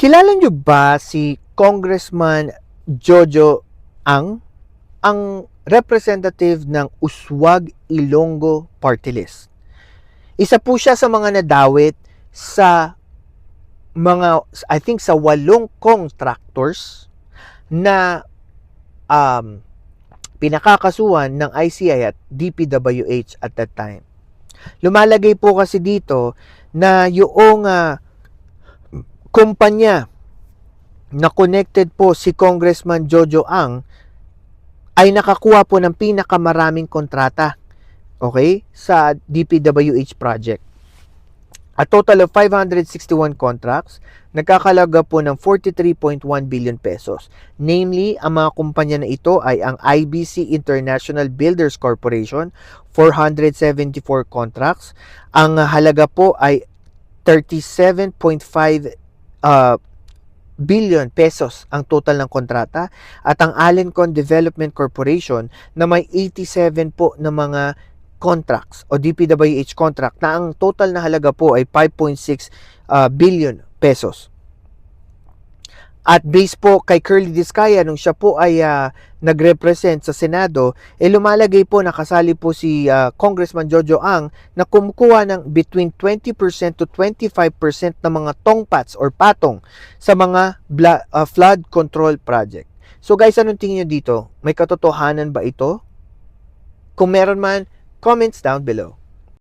Kilala niyo ba si Congressman Jojo Ang? Ang representative ng Uswag Ilonggo Party List. Isa po siya sa mga nadawit sa I think sa 8 contractors na pinakakasuhan ng ICI at DPWH at that time. Lumalagay po kasi dito na yung kumpanya na connected po si Congressman Jojo Ang ay nakakuha po ng pinakamaraming kontrata, okay, sa DPWH project. A total of 561 contracts, nagkakalaga po ng 43.1 billion pesos. Namely, ang mga kumpanya na ito ay ang IBC International Builders Corporation, 474 contracts. Ang halaga po ay 37.5 billion pesos ang total ng kontrata, at ang Alencon Development Corporation na may 87 po na mga contracts o DPWH contract na ang total na halaga po ay 5.6 billion pesos. At based po kay Curly Discaya, nung siya po ay nagrepresent sa Senado, lumalagay po, nakasali po si Congressman Jojo Ang na kumukuha ng between 20% to 25% ng mga tongpats or patong sa mga flood control project. So guys, anong tingin nyo dito? May katotohanan ba ito? Kung meron man, comments down below.